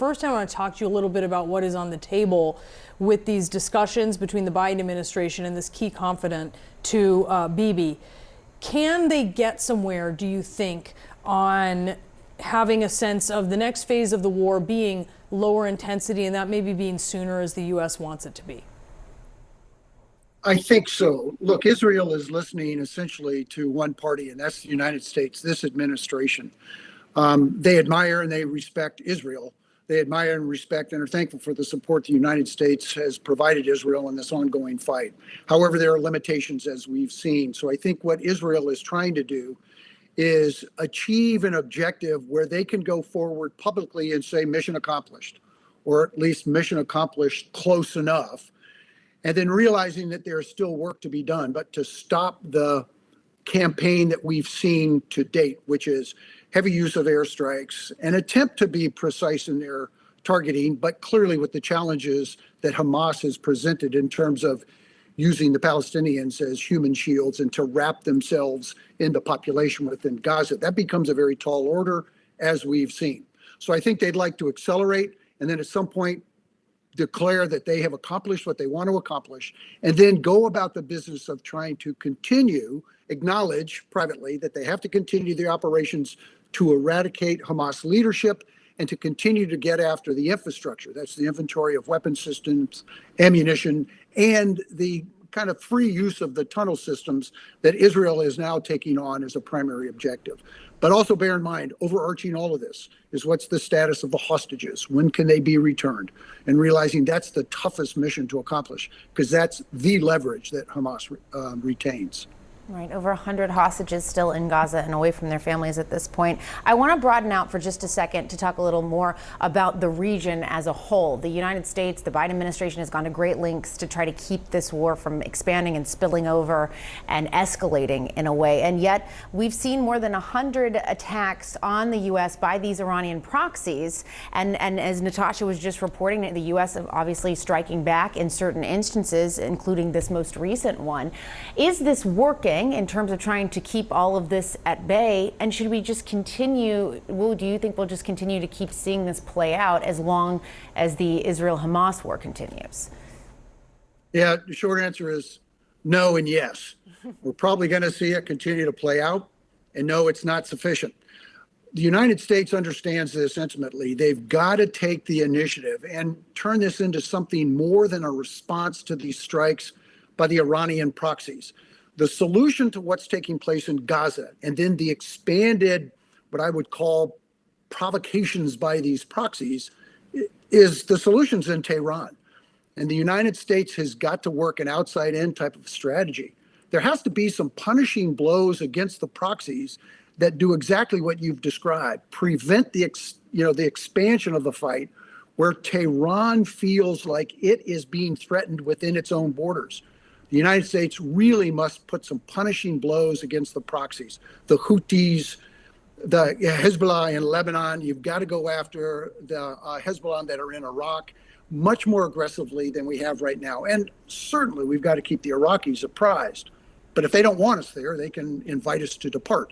first I want to talk to you a little bit about what is on the table with these discussions between the Biden administration and this key confidant to Bibi. Can they get somewhere, do you think, on having a sense of the next phase of the war being lower intensity and that maybe being sooner as the U.S. wants it to be? I think so. Look, Israel is listening essentially to one party, and that's the United States, this administration. They admire and they respect Israel. They admire and respect and are thankful for the support the United States has provided Israel in this ongoing fight. However, there are limitations, as we've seen. So I think what Israel is trying to do is achieve an objective where they can go forward publicly and say mission accomplished, or at least mission accomplished close enough, and then realizing that there's still work to be done, but to stop the campaign that we've seen to date, which is heavy use of airstrikes, an attempt to be precise in their targeting, but clearly with the challenges that Hamas has presented in terms of using the Palestinians as human shields and to wrap themselves in the population within Gaza. That becomes a very tall order, as we've seen. So I think they'd like to accelerate and then at some point declare that they have accomplished what they want to accomplish, and then go about the business of trying to acknowledge privately that they have to continue the operations to eradicate Hamas leadership and to continue to get after the infrastructure. That's the inventory of weapon systems, ammunition, and the kind of free use of the tunnel systems that Israel is now taking on as a primary objective. But also bear in mind, overarching all of this is what's the status of the hostages? When can they be returned? And realizing that's the toughest mission to accomplish, because that's the leverage that Hamas retains. Right, over 100 hostages still in Gaza and away from their families at this point. I want to broaden out for just a second to talk a little more about the region as a whole. The United States, the Biden administration has gone to great lengths to try to keep this war from expanding and spilling over and escalating in a way. And yet we've seen more than 100 attacks on the U.S. by these Iranian proxies. And as Natasha was just reporting, the U.S. obviously striking back in certain instances, including this most recent one. Is this working in terms of trying to keep all of this at bay? And should we just continue, do you think we'll just continue to keep seeing this play out as long as the Israel-Hamas war continues? Yeah, the short answer is no and yes. We're probably going to see it continue to play out, and no, it's not sufficient. The United States understands this intimately. They've got to take the initiative and turn this into something more than a response to these strikes by the Iranian proxies. The solution to what's taking place in Gaza and then the expanded, what I would call provocations by these proxies, is the solutions in Tehran. And the United States has got to work an outside-in type of strategy. There has to be some punishing blows against the proxies that do exactly what you've described, prevent the expansion of the fight where Tehran feels like it is being threatened within its own borders. The United States really must put some punishing blows against the proxies, the Houthis, the Hezbollah in Lebanon. You've got to go after the Hezbollah that are in Iraq much more aggressively than we have right now. And certainly we've got to keep the Iraqis apprised. But if they don't want us there, they can invite us to depart.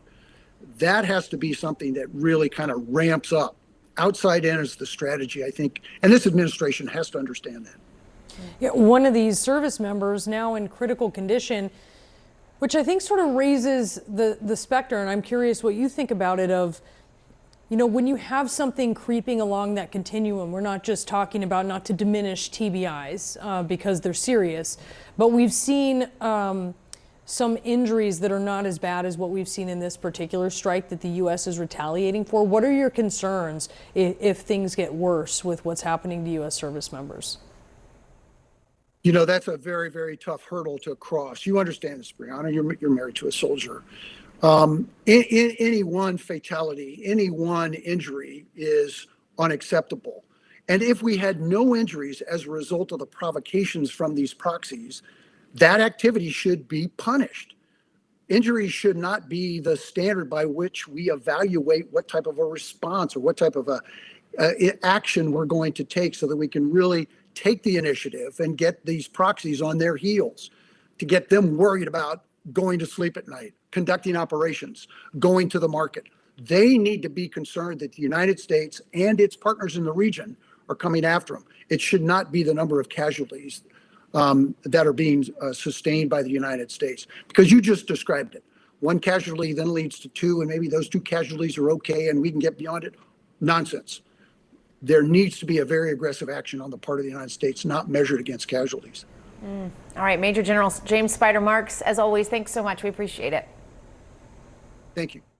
That has to be something that really kind of ramps up. Outside in is the strategy, I think, and this administration has to understand that. Yeah, one of these service members now in critical condition, which I think sort of raises the specter, and I'm curious what you think about it, of, when you have something creeping along that continuum, we're not just talking about, not to diminish TBIs because they're serious, but we've seen some injuries that are not as bad as what we've seen in this particular strike that the U.S. is retaliating for. What are your concerns if things get worse with what's happening to U.S. service members? That's a very, very tough hurdle to cross. You understand this, Brianna. You're married to a soldier. Any one fatality, any one injury is unacceptable. And if we had no injuries as a result of the provocations from these proxies, that activity should be punished. Injuries should not be the standard by which we evaluate what type of a response or what type of action we're going to take so that we can really take the initiative and get these proxies on their heels, to get them worried about going to sleep at night, conducting operations, going to the market, They need to be concerned that the United States and its partners in the region are coming after them. It should not be the number of casualties that are being sustained by the United States, because you just described it. One casualty then leads to two, and maybe those two casualties are okay and we can get beyond it. Nonsense. There needs to be a very aggressive action on the part of the United States, not measured against casualties. All right, Major General James Spider Marks, as always, thanks so much. We appreciate it. Thank you.